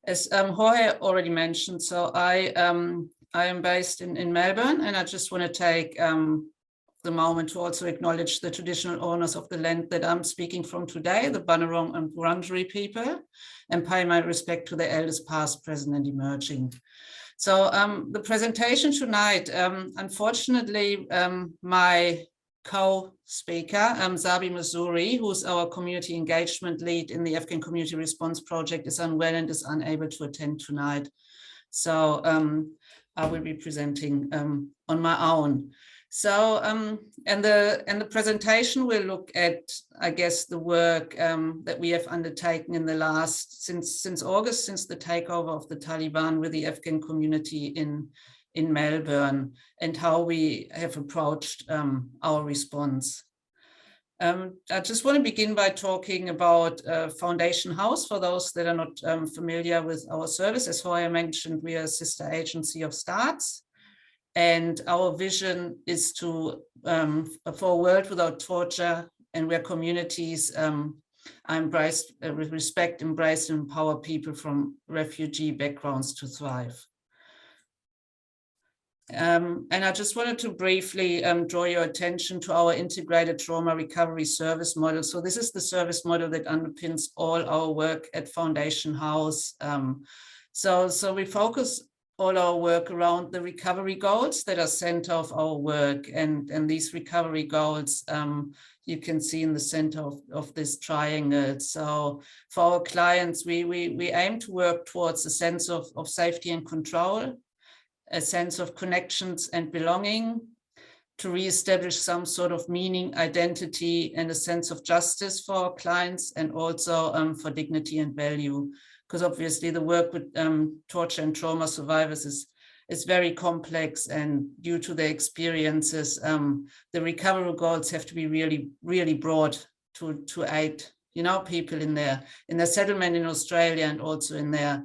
As Jorge already mentioned, so I am based in Melbourne, and I just want to take the moment to also acknowledge the traditional owners of the land that I'm speaking from today, the Bunurong and Wurundjeri people, and pay my respect to the elders past, present, and emerging. So the presentation tonight, unfortunately, my co-speaker, Zabi Mazuri, who's our community engagement lead in the Afghan Community Response Project, is unwell and is unable to attend tonight. So I will be presenting on my own. So and the presentation will look at, I guess, the work that we have undertaken in the last since August, since the takeover of the Taliban with the Afghan community in Melbourne, and how we have approached our response. I just want to begin by talking about Foundation House. For those that are not familiar with our service, as Hoya mentioned, we are a sister agency of STARTS. And our vision is to for a world without torture, and where communities are embraced with respect, embrace and empower people from refugee backgrounds to thrive. And I just wanted to briefly draw your attention to our integrated trauma recovery service model. So this is the service model that underpins all our work at Foundation House. So we focus all our work around the recovery goals that are center of our work. And these recovery goals, you can see in the center of this triangle. So for our clients, we aim to work towards a sense of safety and control, a sense of connections and belonging, to reestablish some sort of meaning, identity, and a sense of justice for our clients, and also for dignity and value. Because obviously the work with torture and trauma survivors is very complex, and due to their experiences, the recovery goals have to be really broad to aid, people in their settlement in Australia, and also in their,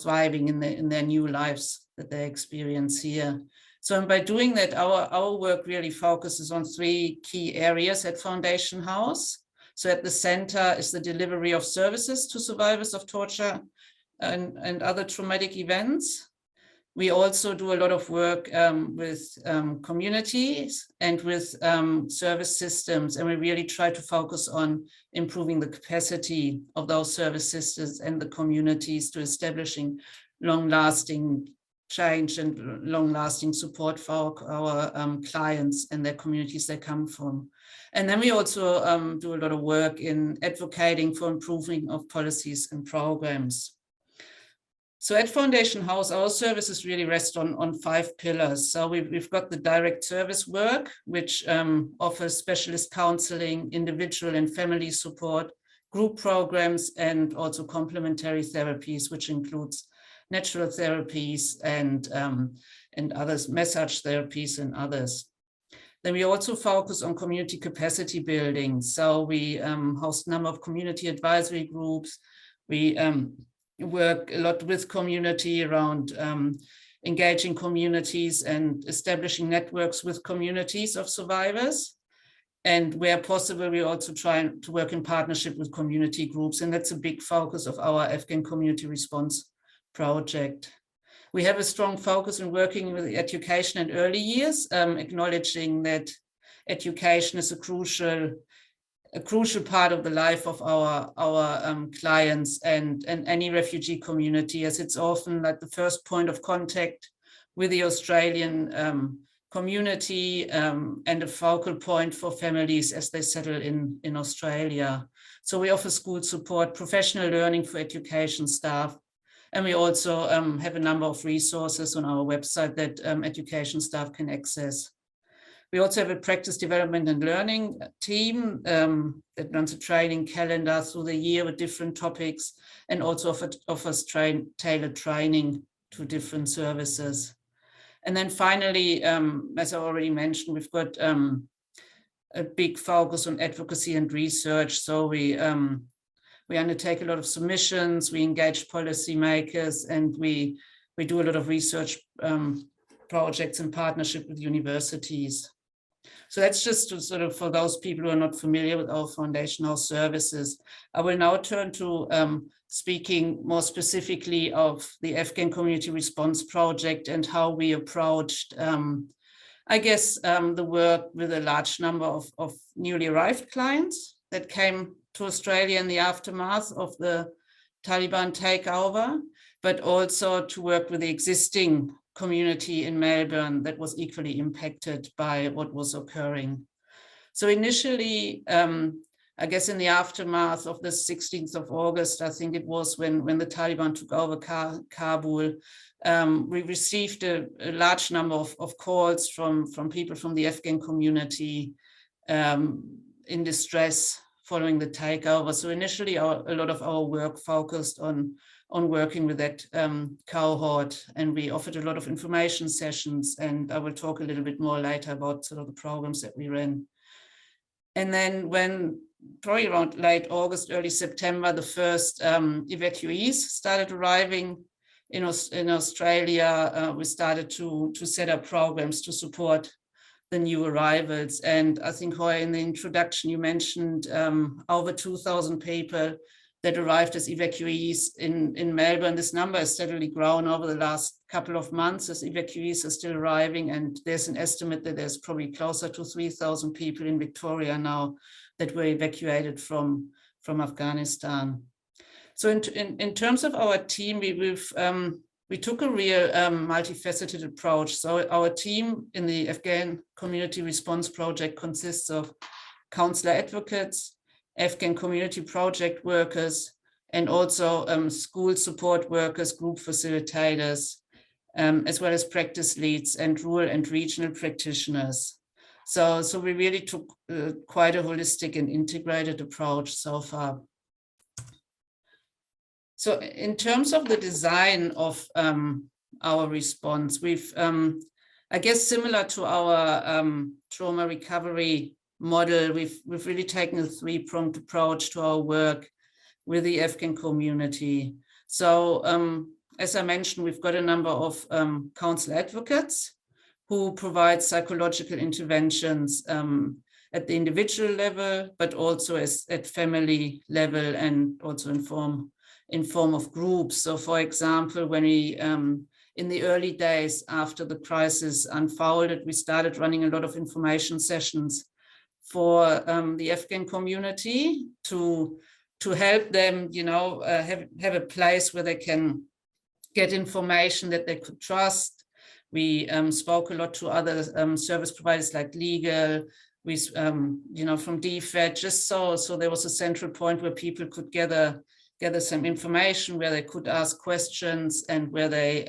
thriving in their new lives that they experience here. So by doing that, our work really focuses on three key areas at Foundation House. So at the center is the delivery of services to survivors of torture and other traumatic events. We also do a lot of work with communities and with service systems, and we really try to focus on improving the capacity of those service systems and the communities to establishing long-lasting change and long-lasting support for our clients and their communities they come from. And then we also do a lot of work in advocating for improving of policies and programs. So at Foundation House, our services really rest on 5 pillars. So we've got the direct service work, which offers specialist counseling, individual and family support, group programs, and also complementary therapies, which includes natural therapies and others, massage therapies and others. Then we also focus on community capacity building. So we host a number of community advisory groups. We work a lot with community around engaging communities and establishing networks with communities of survivors. And where possible, we also try to work in partnership with community groups. And that's a big focus of our Afghan Community Response Project. We have a strong focus on working with education and early years, acknowledging that education is a crucial part of the life of our clients and any refugee community, as it's often like the first point of contact with the Australian community and a focal point for families as they settle in Australia. So we offer school support, professional learning for education staff, and we also have a number of resources on our website that education staff can access. We also have a practice development and learning team that runs a training calendar through the year with different topics, and also offers tailored training to different services. And then finally, as I already mentioned, we've got a big focus on advocacy and research. So we undertake a lot of submissions, we engage policymakers, and we do a lot of research projects in partnership with universities. So that's just to sort of, for those people who are not familiar with our foundation house services. I will now turn to speaking more specifically of the Afghan Community Response Project and how we approached, I guess, the work with a large number of newly arrived clients that came to Australia in the aftermath of the Taliban takeover, but also to work with the existing community in Melbourne that was equally impacted by what was occurring. So initially, I guess in the aftermath of the 16th of August, I think it was when the Taliban took over Kabul, we received a large number of calls from people from the Afghan community in distress following the takeover. So initially, a lot of our work focused on working with that cohort, and we offered a lot of information sessions, and I will talk a little bit more later about sort of the programs that we ran. And then when probably around late August, early September, the first evacuees started arriving in Australia, we started to set up programs to support the new arrivals. And I think, Hoya, in the introduction, you mentioned over 2,000 people that arrived as evacuees in Melbourne. This number has steadily grown over the last couple of months as evacuees are still arriving. And there's an estimate that there's probably closer to 3,000 people in Victoria now that were evacuated from Afghanistan. So in terms of our team, we took a real multifaceted approach. So our team in the Afghan Community Response Project consists of counselor advocates, Afghan community project workers, and also school support workers, group facilitators, as well as practice leads and rural and regional practitioners. So we really took quite a holistic and integrated approach so far. So in terms of the design of our response, we've, I guess, similar to our trauma recovery model, we've really taken a three-pronged approach to our work with the Afghan community. So as I mentioned, we've got a number of counsel advocates who provide psychological interventions at the individual level, but also at family level, and also in form of groups. So for example, when we, in the early days after the crisis unfolded, we started running a lot of information sessions for the Afghan community to help them, have a place where they can get information that they could trust. We spoke a lot to other service providers like legal, we, from DFED, just so there was a central point where people could gather some information, where they could ask questions, and where they,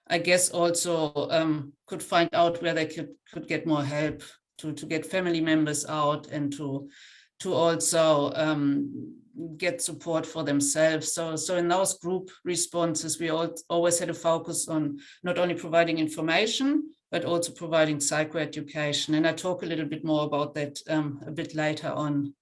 I guess, also could find out where they could get more help to get family members out, and to also get support for themselves. So in those group responses, we always had a focus on not only providing information, but also providing psychoeducation. And I talk a little bit more about that a bit later on.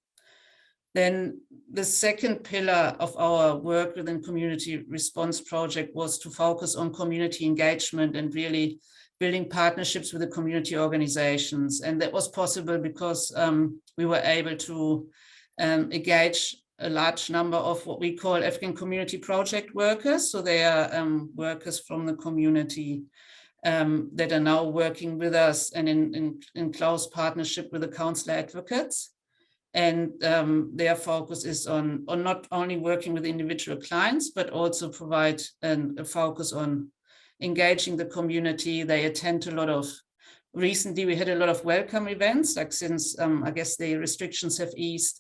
Then the second pillar of our work within Community Response Project was to focus on community engagement and really building partnerships with the community organizations. And that was possible because we were able to engage a large number of what we call Afghan community project workers. So they are workers from the community that are now working with us and in close partnership with the counsellor advocates. And their focus is on not only working with individual clients, but also provide a focus on engaging the community. They attend a lot of, recently we had a lot of welcome events, like since I guess the restrictions have eased,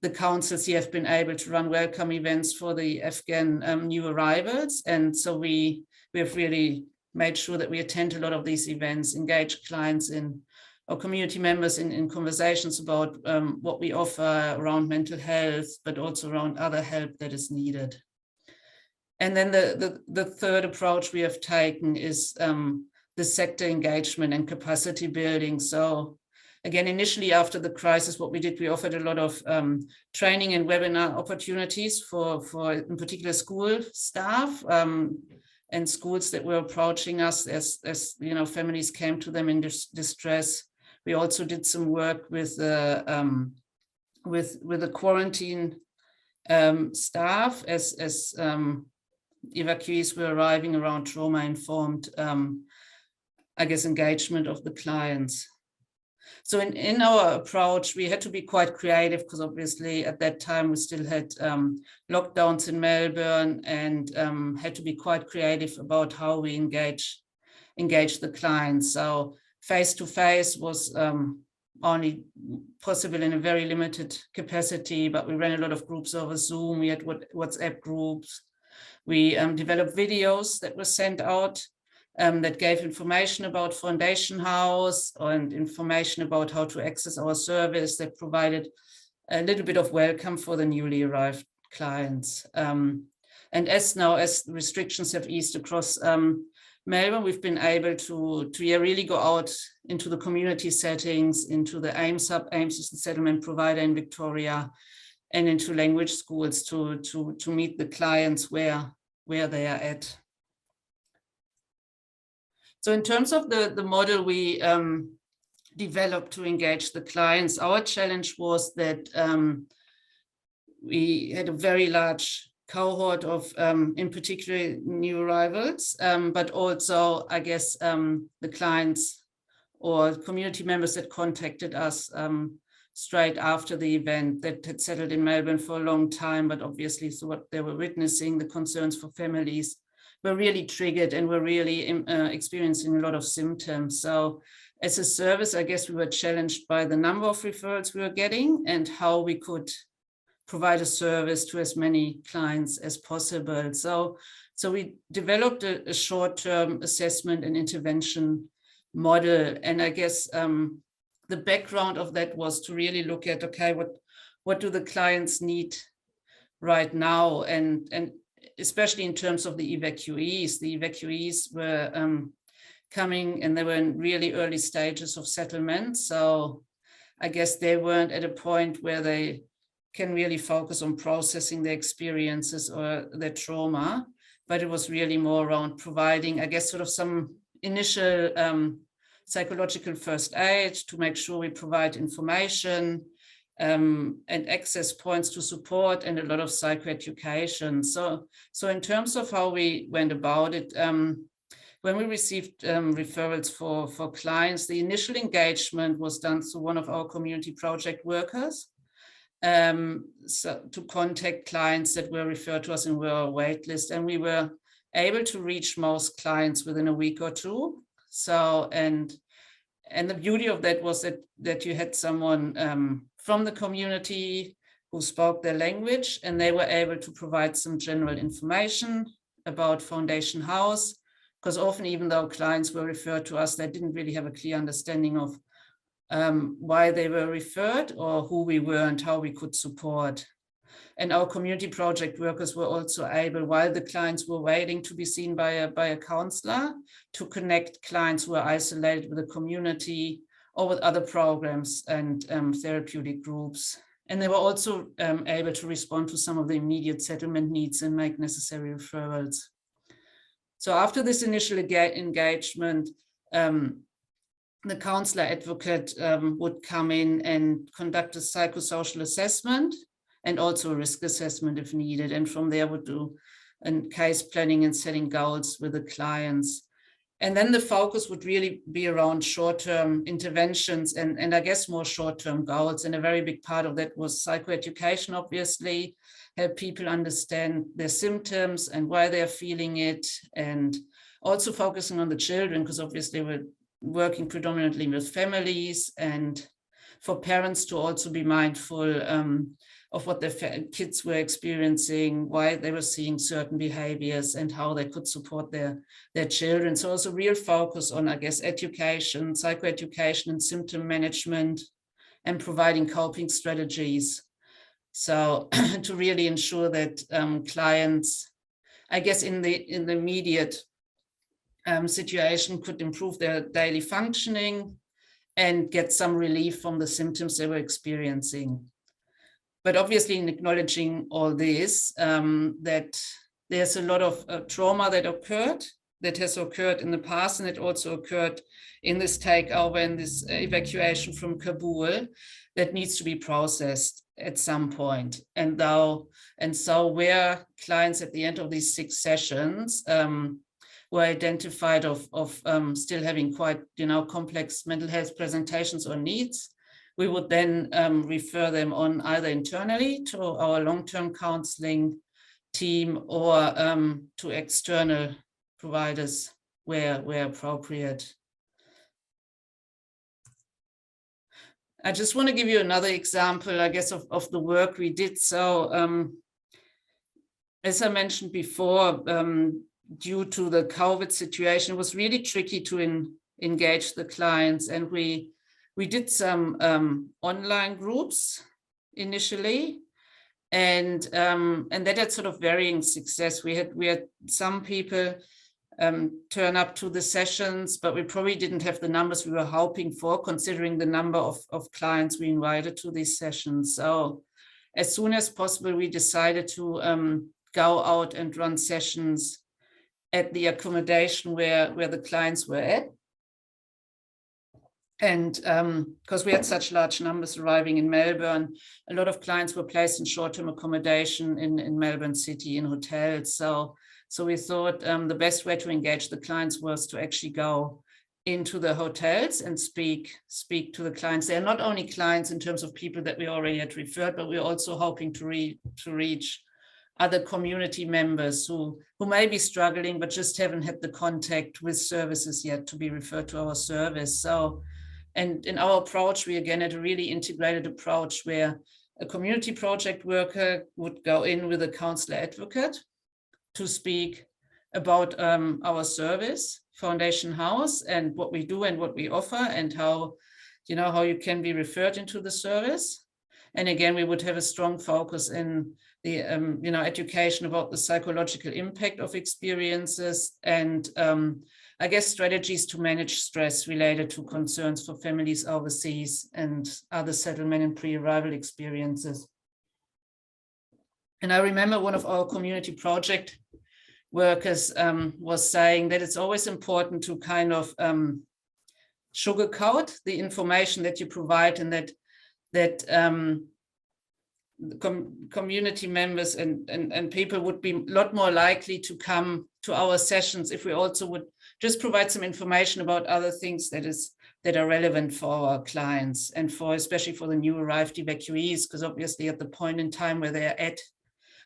the councils here have been able to run welcome events for the Afghan new arrivals. And so we have really made sure that we attend a lot of these events, engage clients or community members in conversations about what we offer around mental health, but also around other help that is needed. And then the third approach we have taken is the sector engagement and capacity building. So again, initially after the crisis, what we did, we offered a lot of training and webinar opportunities for in particular school staff and schools that were approaching us as families came to them in distress. We also did some work with the quarantine staff as evacuees were arriving around trauma-informed, I guess, engagement of the clients. So in our approach, we had to be quite creative because obviously at that time we still had lockdowns in Melbourne, and had to be quite creative about how we engage the clients. So face-to-face was only possible in a very limited capacity, but we ran a lot of groups over Zoom. We had WhatsApp groups. We developed videos that were sent out that gave information about Foundation House and information about how to access our service, that provided a little bit of welcome for the newly arrived clients. And as restrictions have eased across Melbourne, we've been able to really go out into the community settings, into the AIMS hub. AIMS is the settlement provider in Victoria, and into language schools to meet the clients where they are at. So in terms of the model we developed to engage the clients, our challenge was that we had a very large cohort of, in particular, new arrivals, but also, I guess, the clients or community members that contacted us straight after the event, that had settled in Melbourne for a long time, but obviously, so what they were witnessing, the concerns for families, were really triggered and were really experiencing a lot of symptoms. So as a service, I guess we were challenged by the number of referrals we were getting and how we could provide a service to as many clients as possible. So we developed a short-term assessment and intervention model. And I guess the background of that was to really look at, okay, what do the clients need right now? And especially in terms of the evacuees. The evacuees were coming, and they were in really early stages of settlement. So I guess they weren't at a point where they can really focus on processing their experiences or their trauma, but it was really more around providing, I guess, sort of some initial psychological first aid to make sure we provide information and access points to support, and a lot of psychoeducation. So in terms of how we went about it, when we received referrals for clients, the initial engagement was done through one of our community project workers, so to contact clients that were referred to us and were on a wait list, and we were able to reach most clients within a week or two. So and the beauty of that was that you had someone from the community who spoke their language, and they were able to provide some general information about Foundation House, because often, even though clients were referred to us, they didn't really have a clear understanding of why they were referred or who we were and how we could support. And our community project workers were also able, while the clients were waiting to be seen by a counselor, to connect clients who are isolated with the community or with other programs and therapeutic groups. And they were also able to respond to some of the immediate settlement needs and make necessary referrals. So after this initial engagement, the counselor advocate would come in and conduct a psychosocial assessment and also a risk assessment if needed. And from there would do case planning and setting goals with the clients. And then the focus would really be around short-term interventions and I guess more short-term goals. And a very big part of that was psychoeducation, obviously, help people understand their symptoms and why they're feeling it, and also focusing on the children, because obviously we're working predominantly with families, and for parents to also be mindful of what their kids were experiencing, why they were seeing certain behaviors, and how they could support their children. So also real focus on, I guess, education, psychoeducation and symptom management, and providing coping strategies. So to really ensure that clients, I guess, in the immediate situation could improve their daily functioning and get some relief from the symptoms they were experiencing. But obviously, in acknowledging all this, that there's a lot of trauma that occurred that has occurred in the past, and it also occurred in this takeover and this evacuation from Kabul, that needs to be processed at some point. And so where clients at the end of these 6 sessions were identified of still having quite, complex mental health presentations or needs, we would then refer them on either internally to our long-term counseling team or to external providers where appropriate. I just want to give you another example, I guess, of the work we did. So as I mentioned before, due to the COVID situation, it was really tricky to engage the clients. And we did some online groups initially, and that had sort of varying success. We had some people turn up to the sessions, but we probably didn't have the numbers we were hoping for, considering the number of clients we invited to these sessions. So as soon as possible, we decided to go out and run sessions at the accommodation where the clients were at. And because we had such large numbers arriving in Melbourne, a lot of clients were placed in short-term accommodation in Melbourne City in hotels. So we thought the best way to engage the clients was to actually go into the hotels and speak to the clients. They're not only clients in terms of people that we already had referred, but we're also hoping to reach other community members who may be struggling, but just haven't had the contact with services yet to be referred to our service. So, and in our approach, we again had a really integrated approach where a community project worker would go in with a counselor advocate to speak about our service, Foundation House, and what we do and what we offer, and how you can be referred into the service. And again, we would have a strong focus in the education about the psychological impact of experiences, and I guess strategies to manage stress related to concerns for families overseas and other settlement and pre-arrival experiences. And I remember one of our community project workers was saying that it's always important to kind of sugarcoat the information that you provide, and that community members and people would be a lot more likely to come to our sessions if we also would just provide some information about other things that are relevant for our clients, and especially for the new arrived evacuees, because obviously at the point in time where they're at,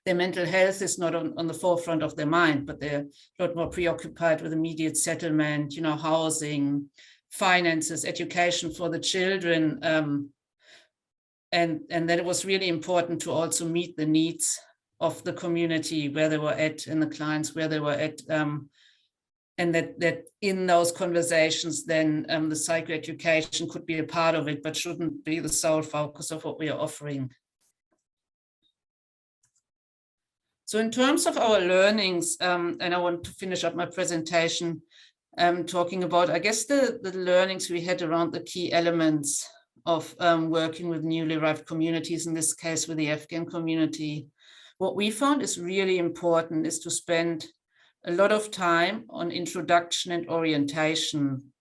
their mental health is not on the forefront of their mind, but they're a lot more preoccupied with immediate settlement, housing, finances, education for the children, and that it was really important to also meet the needs of the community where they were at and the clients where they were at, and that in those conversations then the psychoeducation could be a part of it, but shouldn't be the sole focus of what we are offering. So in terms of our learnings, and I want to finish up my presentation talking about, I guess, the learnings we had around the key elements of working with newly arrived communities, in this case with the Afghan community. What we found is really important is to spend a lot of time on introduction and orientation,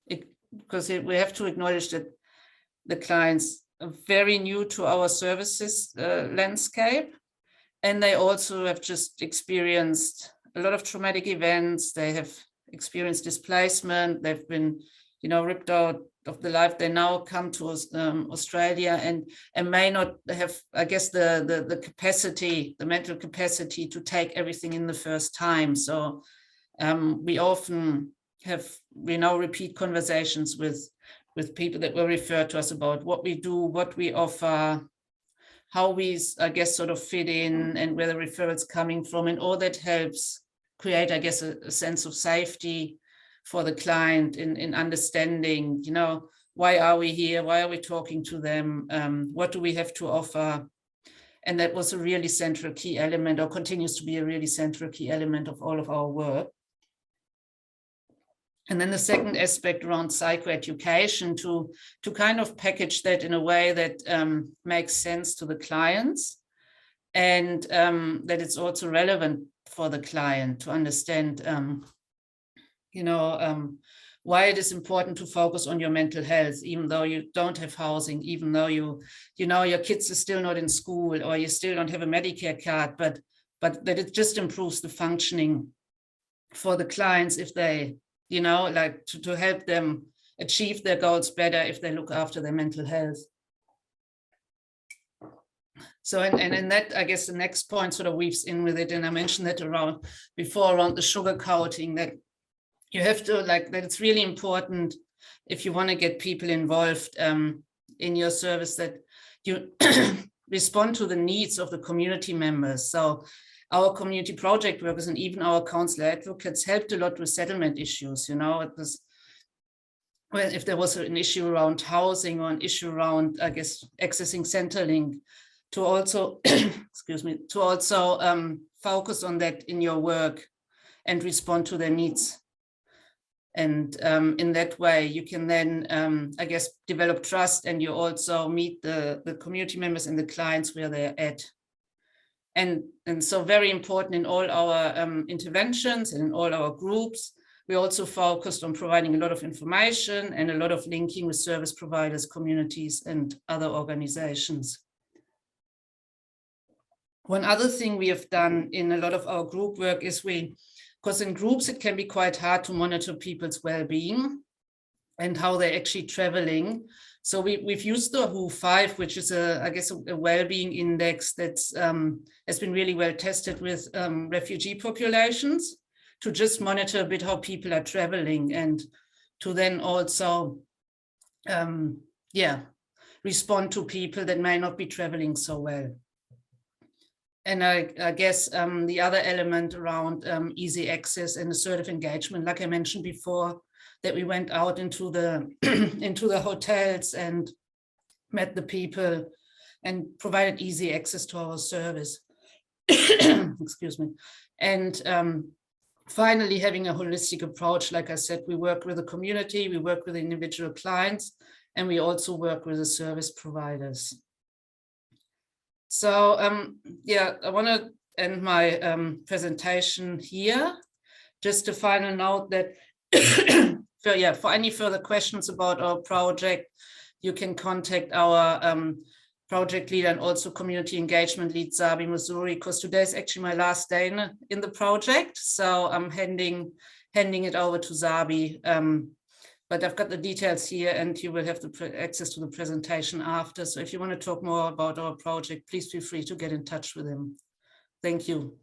because we have to acknowledge that the clients are very new to our services landscape, and they also have just experienced a lot of traumatic events. They have experienced displacement. They've been, ripped out of the life. They now come to Australia and may not have, I guess, the capacity, the mental capacity to take everything in the first time. So we often have, repeat conversations with people that will refer to us about what we do, what we offer, how we, I guess, sort of fit in, and where the referrals coming from, and all that helps create, I guess, a sense of safety for the client in understanding, why are we here? Why are we talking to them? What do we have to offer? And that was a really central key element, or continues to be a really central key element of all of our work. And then the second aspect around psychoeducation, to kind of package that in a way that makes sense to the clients, and that it's also relevant for the client to understand you know, why it is important to focus on your mental health, even though you don't have housing, even though you know, your kids are still not in school, or you still don't have a Medicare card, but that it just improves the functioning for the clients if they, you know, like to help them achieve their goals better if they look after their mental health. So, and in that, I guess the next point sort of weaves in with it, and I mentioned that around the sugar coating, that you have to, like, that it's really important if you want to get people involved in your service, that you respond to the needs of the community members. So our community project workers and even our counselor advocates helped a lot with settlement issues. You know, it was, well, if there was an issue around housing or an issue around, I guess, accessing Centrelink, to also, excuse me, to also focus on that in your work and respond to their needs. And in that way, you can then, I guess, develop trust, and you also meet the community members and the clients where they're at. And so very important in all our interventions and in all our groups, we also focused on providing a lot of information and a lot of linking with service providers, communities, and other organizations. One other thing we have done in a lot of our group work is because in groups it can be quite hard to monitor people's well-being and how they're actually traveling. So we've used the WHO-5, which is I guess a well-being index that's has been really well tested with refugee populations, to just monitor a bit how people are traveling, and to then also respond to people that may not be traveling so well. And I guess the other element around easy access and assertive engagement, like I mentioned before, that we went out into the into the hotels and met the people and provided easy access to our service. Excuse me. And finally, having a holistic approach. Like I said, we work with the community, we work with individual clients, and we also work with the service providers. So I want to end my presentation here. Just a final note that for any further questions about our project, you can contact our project leader and also community engagement lead, Zabi Missouri, because today is actually my last day in the project. So I'm handing it over to Zabi. But I've got the details here, and you will have the access to the presentation after. So if you want to talk more about our project, please feel free to get in touch with him. Thank you.